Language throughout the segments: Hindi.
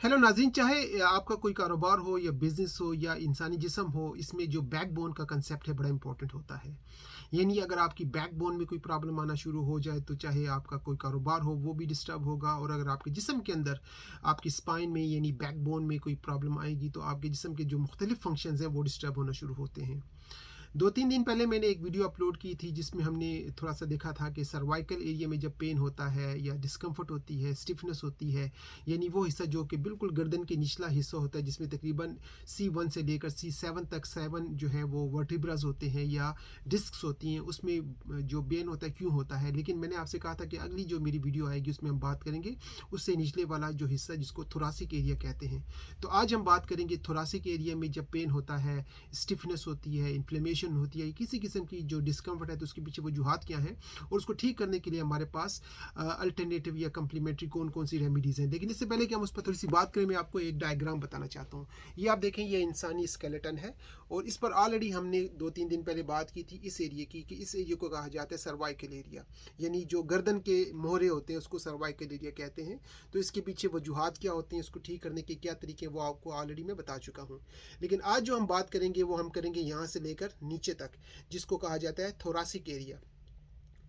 हेलो नाज़रीन, चाहे आपका कोई कारोबार हो या बिज़नेस हो या इंसानी जिस्म हो, इसमें जो बैकबोन का कंसेप्ट है बड़ा इंपॉर्टेंट होता है। यानी अगर आपकी बैकबोन में कोई प्रॉब्लम आना शुरू हो जाए तो चाहे आपका कोई कारोबार हो वो भी डिस्टर्ब होगा, और अगर आपके जिस्म के अंदर आपकी स्पाइन में यानी बैकबोन में कोई प्रॉब्लम आएगी तो आपके जिस्म के जो मुख्तलिफ फंक्शंस हैं वो डिस्टर्ब होना शुरू होते हैं। 2-3 दिन पहले मैंने एक वीडियो अपलोड की थी जिसमें हमने थोड़ा सा देखा था कि सर्वाइकल एरिया में जब पेन होता है या डिस्कम्फर्ट होती है, स्टिफनेस होती है, यानी वो हिस्सा जो कि बिल्कुल गर्दन के निचला हिस्सा होता है जिसमें तकरीबन C1 से लेकर C7 तक 7 जो है वो वर्टिब्रास होते हैं या डिस्क्स होती हैं, उसमें जो पेन होता है क्यों होता है। लेकिन मैंने आपसे कहा था कि अगली जो मेरी वीडियो आएगी उसमें हम बात करेंगे उससे निचले वाला जो हिस्सा जिसको थोरासिक एरिया कहते हैं। तो आज हम बात करेंगे थोरासिक एरिया में जब पेन होता है, स्टिफनेस होती है, इन्फ्लेमेशन होती है, किसी किस्म की जो डिस्कम्फर्ट है तो उसके पीछे वजूहात क्या हैं, और उसको ठीक करने के लिए हमारे पास अल्टरनेटिव या कम्प्लीमेंट्री कौन कौन सी रेमेडीज़ हैं। लेकिन इससे पहले कि हम उस पर थोड़ी सी बात करें, मैं आपको एक डायग्राम बताना चाहता हूँ। ये आप देखें, ये इंसानी स्केलेटन है और इस पर ऑलरेडी हमने 2-3 दिन पहले बात की थी इस एरिया की, कि इस एरिया को कहा जाता है सर्वाइकल एरिया, यानी जो गर्दन के मोहरे होते हैं उसको सर्वाइकल एरिया कहते हैं। तो इसके पीछे वजूहात क्या होते हैं, इसको ठीक करने के क्या तरीके हैं, वो आपको ऑलरेडी मैं बता चुका हूँ। लेकिन आज जो हम बात करेंगे वो हम करेंगे यहाँ से लेकर नीचे तक, जिसको कहा जाता है थोरासिक एरिया।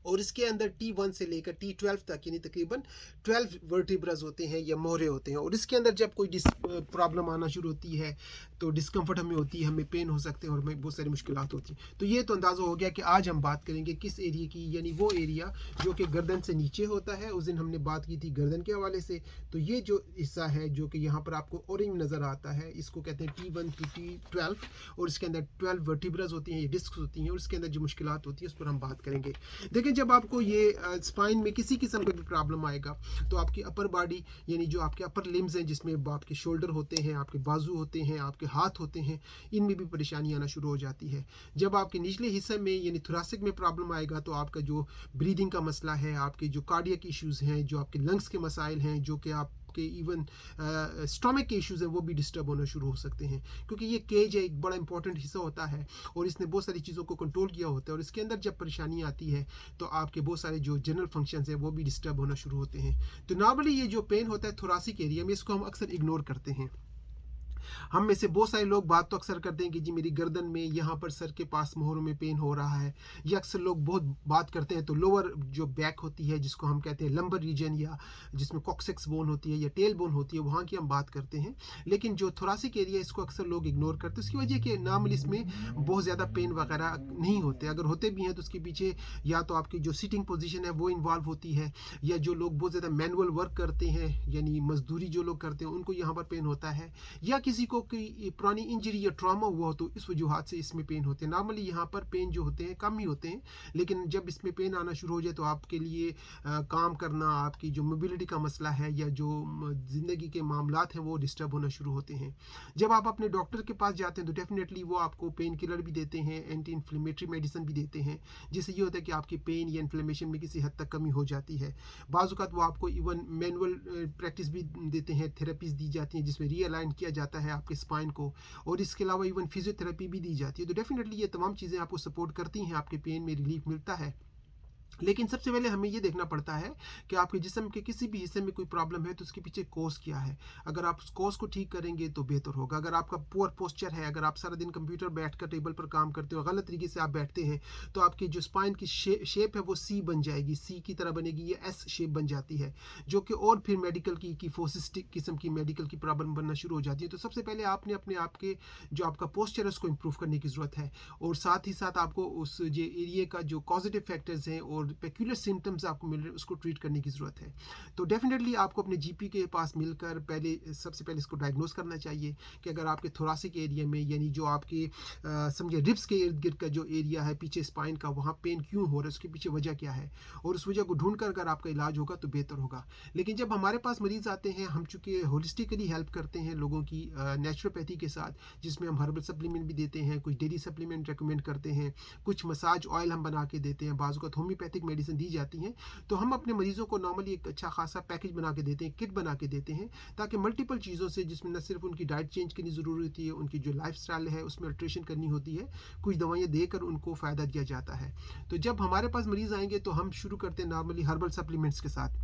और इसके अंदर T1 से लेकर T12 तक यानी तकरीबन 12 वर्टिब्रास होते हैं या मोहरे होते हैं। और इसके अंदर जब कोई प्रॉब्लम आना शुरू होती है तो डिस्कम्फर्ट हमें होती है, हमें पेन हो सकते हैं और हमें बहुत सारी मुश्किलात होती हैं। तो ये तो अंदाज़ा हो गया कि आज हम बात करेंगे किस एरिया की, यानी वो एरिया जो कि गर्दन से नीचे होता है। उस दिन हमने बात की थी गर्दन के हवाले से। तो ये जो हिस्सा है जो कि यहाँ पर आपको ऑरेंज नज़र आता है, इसको कहते हैं T1 to T12, और इसके अंदर 12 वर्टिब्रास होती हैं, ये डिस्क होती हैं, और इसके अंदर जो मुश्किलात होती है उस पर हम बात करेंगे। देखिए, जब आपको ये स्पाइन में किसी किस्म का भी प्रॉब्लम आएगा तो आपकी अपर बॉडी यानी जो आपके अपर लिम्स हैं, जिसमें आपके शोल्डर होते हैं, आपके बाजू होते हैं, आपके हाथ होते हैं, इनमें भी परेशानी आना शुरू हो जाती है। जब आपके निचले हिस्से में यानी थोरासिक में प्रॉब्लम आएगा तो आपका जो ब्रीदिंग का मसला है, आपके जो कार्डियक इश्यूज़ हैं, जो आपके लंग्स के मसाइल हैं, जो कि आप के इवन स्टमक के इश्यूज़ हैं वो भी डिस्टर्ब होना शुरू हो सकते हैं, क्योंकि ये केज है, एक बड़ा इंपॉर्टेंट हिस्सा होता है और इसने बहुत सारी चीज़ों को कंट्रोल किया होता है। और इसके अंदर जब परेशानी आती है तो आपके बहुत सारे जो जनरल फंक्शंस हैं वो भी डिस्टर्ब होना शुरू होते हैं। तो नॉर्मली ये जो पेन होता है थोरासिक एरिया में, इसको हम अक्सर इग्नोर करते हैं। हम में से बहुत सारे लोग बात तो अक्सर करते हैं कि जी मेरी गर्दन में यहाँ पर सर के पास मोहरों में पेन हो रहा है, या अक्सर लोग बहुत बात करते हैं तो लोअर जो बैक होती है जिसको हम कहते हैं लंबर रीजन, या जिसमें कॉक्सिक्स बोन होती है या टेल बोन होती है, वहाँ की हम बात करते हैं। लेकिन जो थोरासिक एरिया इसको अक्सर लोग इग्नोर करते हैं, उसकी वजह कि नॉर्मली इसमें बहुत ज़्यादा पेन वगैरह नहीं होते। अगर होते भी हैं तो उसके पीछे या तो आपकी जो सीटिंग पोजीशन है वो इन्वॉल्व होती है, या जो लोग बहुत ज़्यादा मैनुअल वर्क करते हैं यानी मजदूरी जो लोग करते हैं उनको यहाँ पर पेन होता है, या किसी को कोई पुरानी इंजरी या ट्रॉमा हुआ हो तो इस वजूहत से इसमें पेन होते हैं। नॉर्मली यहाँ पर पेन जो होते हैं कम ही होते हैं, लेकिन जब इसमें पेन आना शुरू हो जाए तो आपके लिए काम करना, आपकी जो मोबिलिटी का मसला है या जो ज़िंदगी के मामलात हैं वो डिस्टर्ब होना शुरू होते हैं। जब आप अपने डॉक्टर के पास जाते हैं तो डेफिनेटली वो आपको पेन किलर भी देते हैं, एंटी इन्फ्लेमेटरी मेडिसिन भी देते हैं, जिससे ये होता है कि आपकी पेन या इन्फ्लेमेशन में किसी हद तक कमी हो जाती है। बाज़ औक़ात वो आपको इवन मैनुअल प्रैक्टिस भी देते हैं, थेरेपीज़ दी जाती हैं जिसमें रीअलाइन किया जाता है आपके स्पाइन को, और इसके अलावा इवन फिजियोथेरेपी भी दी जाती है। तो डेफिनेटली ये तमाम चीज़ें आपको सपोर्ट करती हैं, आपके पेन में रिलीफ मिलता है। लेकिन सबसे पहले हमें ये देखना पड़ता है कि आपके जिस्म के किसी भी हिस्से में कोई प्रॉब्लम है तो उसके पीछे कॉज क्या है। अगर आप उस कॉज को ठीक करेंगे तो बेहतर होगा। अगर आपका पुअर पोस्चर है, अगर आप सारा दिन कंप्यूटर बैठकर टेबल पर काम करते हो, गलत तरीके से आप बैठते हैं, तो आपकी जो स्पाइन की शेप है वो सी बन जाएगी, सी की तरह बनेगी, ये एस शेप बन जाती है, जो कि और फिर मेडिकल की किफोसिस्टिक किस्म की मेडिकल की प्रॉब्लम बनना शुरू हो जाती है। तो सबसे पहले आपने अपने आप के जो आपका पोस्चर है उसको इम्प्रूव करने की ज़रूरत है, और साथ ही साथ आपको उस जो एरिया का जो पॉजिटिव फैक्टर्स हैं और पेक्यूलर सिम्टम्स आपको मिल रहे हैं उसको ट्रीट करने की ज़रूरत है। तो डेफिनेटली आपको अपने जीपी के पास मिलकर सबसे पहले इसको डायग्नोस करना चाहिए कि अगर आपके थोरासिक एरिया में यानी जो आपके समझे रिब्स के इर्द गिर्द का जो एरिया है पीछे स्पाइन का, वहाँ पेन क्यों हो रहा है, उसके पीछे वजह क्या है, और उस वजह को ढूंढ कर अगर आपका इलाज होगा तो बेहतर होगा। लेकिन जब हमारे पास मरीज़ आते हैं, हम चूँकि होलिस्टिकली हेल्प करते हैं लोगों की नेचुरोपैथी के साथ, जिसमें हम हर्बल सप्लीमेंट भी देते हैं, कुछ डेली सप्लीमेंट रिकमेंड करते हैं, कुछ मसाज ऑयल हम बना के देते हैं, बाज़ वक़्त होम्योपैथिक मेडिसिन दी जाती हैं। तो हम अपने मरीज़ों को नॉर्मली एक अच्छा खासा पैकेज बना के देते हैं, किट बना के देते हैं, ताकि मल्टीपल चीज़ों से, जिसमें न सिर्फ उनकी डाइट चेंज करनी ज़रूरी होती है, उनकी जो लाइफस्टाइल है उसमें अल्ट्रेशन करनी होती है, कुछ दवाइयाँ देकर उनको फ़ायदा दिया जाता है। तो जब हमारे पास मरीज़ आएंगे तो हम शुरू करते हैं नॉर्मली हर्बल सप्लीमेंट्स के साथ।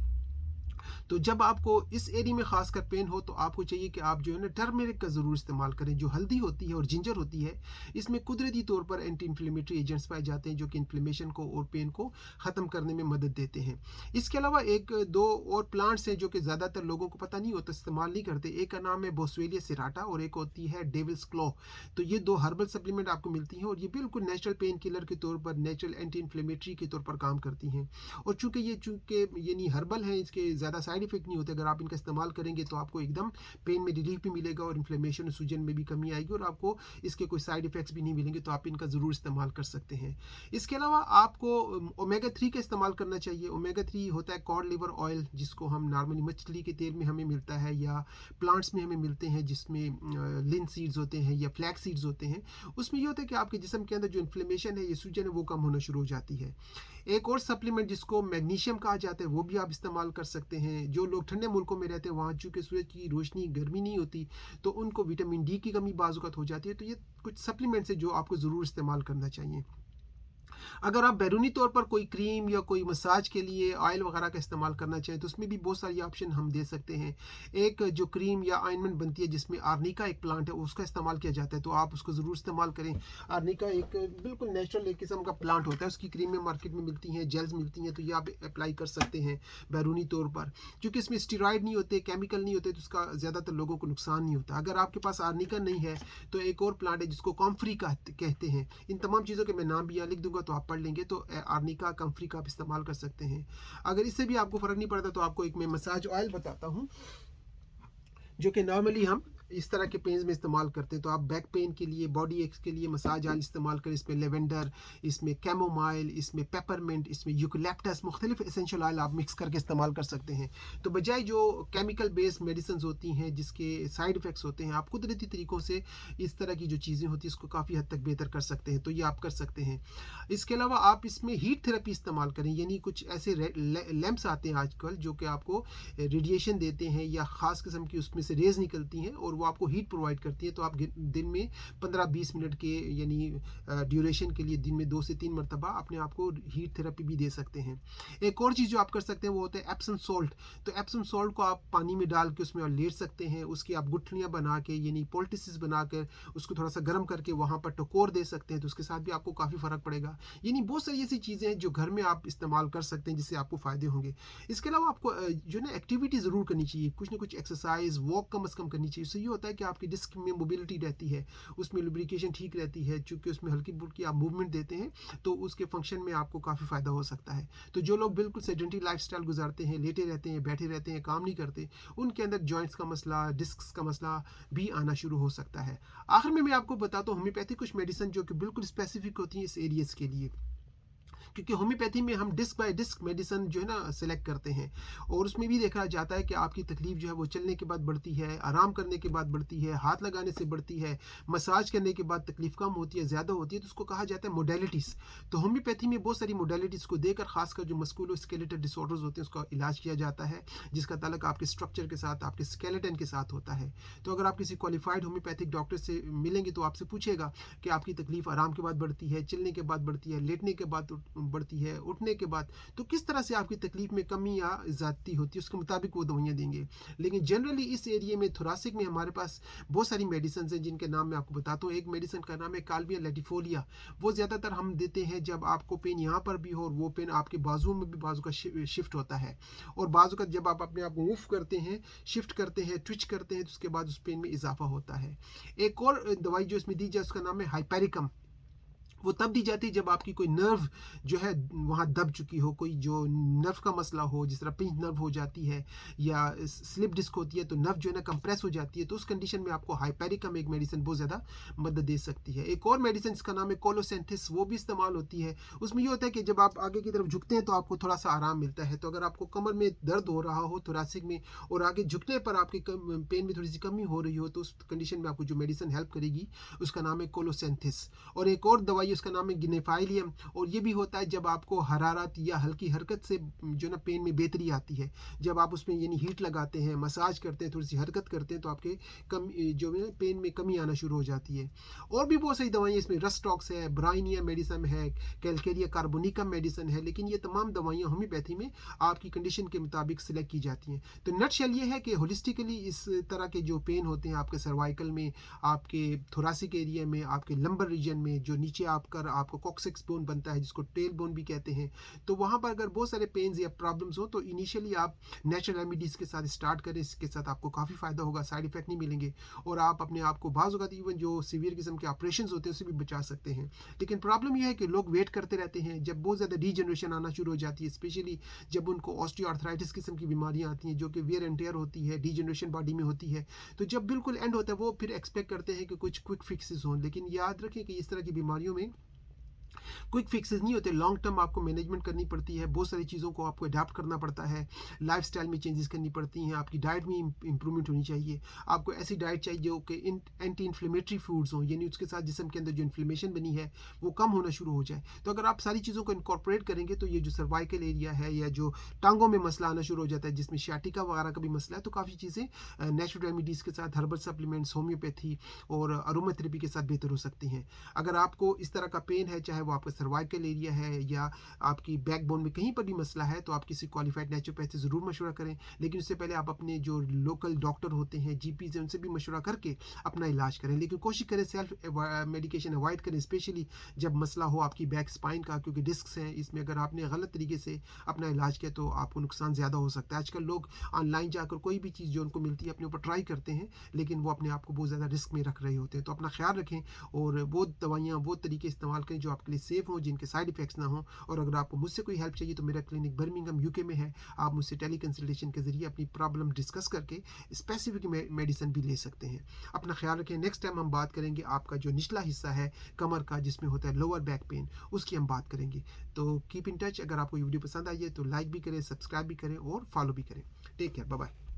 तो जब आपको इस एरिया में खासकर पेन हो तो आपको चाहिए कि आप जो है ना टर्मेरिक का ज़रूर इस्तेमाल करें। जो हल्दी होती है और जिंजर होती है, इसमें कुदरती तौर पर एंटी इन्फ्लेमेटरी एजेंट्स पाए जाते हैं जो कि इन्फ्लेमेशन को और पेन को ख़त्म करने में मदद देते हैं। इसके अलावा एक दो और प्लांट्स हैं जो कि ज़्यादातर लोगों को पता नहीं होता, इस्तेमाल नहीं करते। एक का नाम है बोस्वेलिया सिराटा और एक होती है डेविल्स क्लॉ। तो ये दो हर्बल सप्लीमेंट आपको मिलती हैं और ये बिल्कुल नेचुरल पेन किलर के तौर पर, नेचुरल एंटी इन्फ्लेमेटरी के तौर पर काम करती हैं। और चूंकि ये नहीं हर्बल है, इसके ज़्यादा साइड इफेक्ट नहीं होते। अगर आप इनका इस्तेमाल करेंगे तो आपको एकदम पेन में रिलीफ भी मिलेगा और इन्फ्लेमेशन और सूजन में भी कमी आएगी और आपको इसके कोई साइड इफेक्ट्स भी नहीं मिलेंगे। तो आप इनका ज़रूर इस्तेमाल कर सकते हैं। इसके अलावा आपको ओमेगा 3 का इस्तेमाल करना चाहिए। ओमेगा 3 होता है कॉड लिवर ऑयल, जिसको हम नॉर्मली मछली के तेल में हमें मिलता है या प्लांट्स में हमें मिलते हैं, जिसमें लिन सीड्स होते हैं या फ्लैक्स सीड्स होते हैं। उसमें ये होता है कि आपके जिस्म के अंदर जो इन्फ्लेमेशन है, ये सूजन है, वो कम होना शुरू हो जाती है। एक और सप्लीमेंट जिसको मैग्नीशियम कहा जाता है, वो भी आप इस्तेमाल कर सकते हैं। जो लोग ठंडे मुल्कों में रहते हैं, वहाँ चूँकि सूरज की रोशनी, गर्मी नहीं होती, तो उनको विटामिन डी की कमी बाज़ हो जाती है। तो ये कुछ सप्लीमेंट्स हैं जो आपको ज़रूर इस्तेमाल करना चाहिए। अगर आप बैरूनी तौर पर कोई क्रीम या कोई मसाज के लिए ऑयल वगैरह का इस्तेमाल करना चाहें तो उसमें भी बहुत सारी ऑप्शन हम दे सकते हैं। एक जो क्रीम या ऑइंटमेंट बनती है जिसमें आर्निका एक प्लांट है, उसका इस्तेमाल किया जाता है, तो आप उसको ज़रूर इस्तेमाल करें। आर्निका एक बिल्कुल नेचुरल एक किस्म का प्लांट होता है, उसकी क्रीमें मार्केट में मिलती हैं, जेल्स मिलती हैं, तो ये आप अप्लाई कर सकते हैं बैरूनी तौर पर। क्योंकि इसमें स्टेरॉयड नहीं होते, केमिकल नहीं होते, तो उसका ज़्यादातर लोगों को नुकसान नहीं होता। अगर आपके पास आर्निका नहीं है तो एक और प्लांट है जिसको कॉम्फ्री कहते हैं। इन तमाम चीज़ों के मैं नाम भी यहाँ लिख दूंगा तो आप पढ़ लेंगे। तो आर्निका, कम्फ्री का आप इस्तेमाल कर सकते हैं। अगर इससे भी आपको फ़र्क नहीं पड़ता तो आपको एक मैं मसाज ऑयल बताता हूँ जो कि नॉर्मली हम इस तरह के पेन्स में इस्तेमाल करते हैं। तो आप बैक पेन के लिए, बॉडी एक्स के लिए मसाज ऑयल इस्तेमाल करें। इसमें लेवेंडर, इसमें कैमोमाइल, इसमें पेपरमिंट, इसमें यूकलिप्टस, मुख्तलिफ एसेंशियल ऑयल आप मिक्स करके इस्तेमाल कर सकते हैं। तो बजाय जो केमिकल बेस्ड मेडिसिन होती हैं जिसके साइड इफ़ेक्ट्स होते हैं, आप कुदरती तरीक़ों से इस तरह की जो चीज़ें होती हैं इसको काफ़ी हद तक बेहतर कर सकते हैं। तो ये आप कर सकते हैं। इसके अलावा आप इसमें हीट थेरेपी इस्तेमाल करें, यानी कुछ ऐसे लैंप्स आते हैं आजकल जो कि आपको रेडिएशन देते हैं या ख़ास किस्म की उसमें से रेज़ निकलती हैं और वो आपको हीट प्रोवाइड करती है। तो आप दिन में 15-20 मिनट के यानी ड्यूरेशन के लिए दिन में 2 से 3 मरतबा अपने आप को हीट थेरेपी भी दे सकते हैं। एक और चीज़ जो आप कर सकते हैं वो होता है एप्सम सॉल्ट। तो एप्सम सॉल्ट को आप पानी में डाल के उसमें लेट सकते हैं, उसकी आप गुठलियाँ बना के यानी पोल्टिसिस बनाकर उसको थोड़ा सा गर्म करके वहाँ पर टकोर दे सकते हैं। तो उसके साथ भी आपको काफ़ी फ़र्क पड़ेगा। यानी बहुत सारी ऐसी चीज़ें हैं जो घर में आप इस्तेमाल कर सकते हैं जिससे आपको फ़ायदे होंगे। इसके अलावा आपको जो ना एक्टिविटी ज़रूर करनी चाहिए, कुछ ना कुछ एक्सरसाइज, वॉक कम से कम करनी चाहिए। इससे ये होता है कि आपकी डिस्क में मोबिलिटी रहती है, उसमें लुब्रिकेशन ठीक रहती है। चूँकि उसमें हल्की फुल्की आप मूवमेंट देते हैं तो उसके फंक्शन में आपको काफ़ी फ़ायदा हो सकता है। तो जो लोग बिल्कुल सेडेंटरी लाइफस्टाइल गुजारते हैं, लेटे रहते हैं, बैठे रहते हैं, काम नहीं करते, उनके अंदर जॉइंट्स का मसला, डिस्क्स का मसला भी आना शुरू हो सकता है। आखिर में मैं आपको बताता हूँ होम्योपैथी कुछ मेडिसिन जो कि बिल्कुल स्पेसिफिक होती हैं इस एरियाज़ के लिए। क्योंकि होम्योपैथी में हम डिस्क बाय डिस्क मेडिसिन जो है ना सेलेक्ट करते हैं और उसमें भी देखा जाता है कि आपकी तकलीफ जो है वो चलने के बाद बढ़ती है, आराम करने के बाद बढ़ती है, हाथ लगाने से बढ़ती है, मसाज करने के बाद तकलीफ कम होती है, ज़्यादा होती है। तो उसको कहा जाता है मोडेलिटीज़। तो होम्योपैथी में बहुत सारी मोडेलिटीज़ को देकर खासकर जो मस्कुलोस्केलेटल डिसऑर्डर्स होते हैं उसका इलाज किया जाता है, जिसका ताल्लुक आपके स्ट्रक्चर के साथ, आपके स्केलेटन के साथ होता है। तो अगर आप किसी क्वालिफाइड होम्योपैथिक डॉक्टर से मिलेंगे तो आपसे पूछेगा कि आपकी तकलीफ आराम के बाद बढ़ती है, चलने के बाद बढ़ती है, लेटने के बाद बढ़ती है, उठने के बाद, तो किस तरह से आपकी तकलीफ में कमी या ज़्यादती होती है उसके मुताबिक वो दवाइयाँ देंगे। लेकिन जनरली इस एरिया में थोरासिक में हमारे पास बहुत सारी मेडिसिन हैं जिनके नाम मैं आपको बताता हूँ। एक मेडिसिन का नाम है काल्विया लैटिफोलिया। वो ज़्यादातर हम देते हैं जब आपको पेन यहाँ पर भी हो और वो पेन आपके बाजुओं में भी बाजू का शिफ्ट होता है और बाजू का जब आप अपने आप को मूव करते हैं, शिफ्ट करते हैं, ट्विच करते हैं, तो उसके बाद उस पेन में इजाफा होता है। एक और दवाई जो इसमें दी जाए उसका नाम है हाइपेरिकम। वो तब दी जाती है जब आपकी कोई नर्व जो है वहाँ दब चुकी हो, कोई जो नर्व का मसला हो, जिस तरह पिंच नर्व हो जाती है या स्लिप डिस्क होती है तो नर्व जो है ना कंप्रेस हो जाती है। तो उस कंडीशन में आपको हाइपेरिकम एक मेडिसिन बहुत ज़्यादा मदद दे सकती है। एक और मेडिसिन जिसका नाम है कोलोसेंथिस, वो भी इस्तेमाल होती है। उसमें ये होता है कि जब आप आगे की तरफ झुकते हैं तो आपको थोड़ा सा आराम मिलता है। तो अगर आपको कमर में दर्द हो रहा हो थोरासिक में और आगे झुकने पर आपकी पेन में थोड़ी सी कमी हो रही हो तो उस कंडीशन में आपको जो मेडिसिन हेल्प करेगी उसका नाम है कोलोसेंथिस। और एक और दवाई दवाई उसका नाम है गिनेफाइलियम, और ये भी होता है जब आपको हरारत या हल्की हरकत से जो ना पेन में बेहतरी आती है। जब आप उसमें यानी हीट लगाते हैं, मसाज करते हैं, थोड़ी सी हरकत करते हैं, तो आपके कम जो है पेन में कमी आना शुरू हो जाती है। और भी बहुत सारी दवाइयाँ इसमें रस्टॉक्स है, ब्राइनिया मेडिसिन है, कैलकेरिया कार्बोनिकम मेडिसिन है, लेकिन ये तमाम दवाइयाँ होम्योपैथी में आपकी कंडीशन के मुताबिक सिलेक्ट की जाती हैं। तो नटशेल ये है कि होलिस्टिकली इस तरह के जो पेन होते हैं आपके सर्वाइकल में, आपके थोरासिक एरिया में, आपके लंबर रीजन में, जो नीचे आपका कॉक्सिक्स बोन बनता है जिसको टेल बोन भी कहते हैं, तो वहाँ पर अगर बहुत सारे पेन्स या प्रॉब्लम्स हो तो इनिशियली आप नेचुरल रेमेडीज़ के साथ स्टार्ट करें। इसके साथ आपको काफ़ी फ़ायदा होगा, साइड इफेक्ट नहीं मिलेंगे, और आप अपने आप को बाज़ औक़ात इवन जो सीवियर किस्म के ऑपरेशन होते हैं उससे भी बचा सकते हैं। लेकिन प्रॉब्लम यह है कि लोग वेट करते रहते हैं, जब बहुत ज़्यादा डीजनरेशन आना शुरू हो जाती है, स्पेशली जब उनको ऑस्टियोआर्थराइटिस किस्म की बीमारियाँ आती हैं जो कि वियर एंड टियर होती है, डीजनरेशन बॉडी में होती है, तो जब बिल्कुल एंड होता है वो फिर एक्सपेक्ट करते हैं कि कुछ क्विक फिक्सेस हों। लेकिन याद रखें कि इस तरह की बीमारियों में क्विक फिक्सेस नहीं होते, लॉन्ग टर्म आपको मैनेजमेंट करनी पड़ती है, बहुत सारी चीज़ों को आपको अडाप्ट करना पड़ता है, लाइफस्टाइल में चेंजेस करनी पड़ती हैं, आपकी डाइट में इंप्रूवमेंट होनी चाहिए। आपको ऐसी डाइट चाहिए जो कि एंटी इन्फ्लेमेटरी फूड्स हों, यानी उसके साथ जिस्म के अंदर जो इन्फ्लेमेशन बनी है वो कम होना शुरू हो जाए। तो अगर आप सारी चीज़ों को इनकॉर्पोरेट करेंगे तो ये जो सर्वाइकल एरिया है या जो टांगों में मसला आना शुरू हो जाता है जिसमें शाटिका वगैरह का भी मसला है, तो काफ़ी चीज़ें नेचुरल रेमेडीज़ के साथ, हर्बल सप्लीमेंट्स, होम्योपैथी और अरोमाथेरेपी के साथ बेहतर हो सकती हैं। अगर आपको इस तरह का पेन है, चाहे वो आपका सर्वाइकल एरिया है या आपकी बैकबोन में कहीं पर भी मसला है, तो आप किसी क्वालिफाइड नेचुरोपैथ से ज़रूर मशवरा करें। लेकिन उससे पहले आप अपने जो लोकल डॉक्टर होते हैं, जीपीज़ हैं, उनसे भी मशवरा करके अपना इलाज करें। लेकिन कोशिश करें सेल्फ मेडिकेशन अवॉइड करें, स्पेशली जब मसला हो आपकी बैक स्पाइन का, क्योंकि डिस्क्स हैं इसमें, अगर आपने गलत तरीके से अपना इलाज किया तो आपको नुकसान ज़्यादा हो सकता है। आजकल लोग ऑनलाइन जाकर कोई भी चीज़ जो उनको मिलती है अपने ऊपर ट्राई करते हैं, लेकिन वो अपने आप को बहुत ज़्यादा रिस्क में रख रहे होते हैं। तो अपना ख्याल रखें और वो दवाइयाँ, वो तरीके इस्तेमाल करें जो आपके लिए सेफ़ हों, जिनके साइड इफ़ेक्ट्स ना हों। और अगर आपको मुझसे कोई हेल्प चाहिए तो मेरा क्लिनिक बर्मिंघम यूके में है। आप मुझसे टेली कंसल्टेशन के ज़रिए अपनी प्रॉब्लम डिस्कस करके स्पेसिफिक मेडिसिन भी ले सकते हैं। अपना ख्याल रखें। नेक्स्ट टाइम हम बात करेंगे आपका जो निचला हिस्सा है कमर का, जिसमें होता है लोअर बैक पेन, उसकी हम बात करेंगे। तो कीप इन टच। अगर आपको ये वीडियो पसंद आई है तो लाइक भी करें, सब्सक्राइब भी करें और फॉलो भी करें। Take care, bye bye.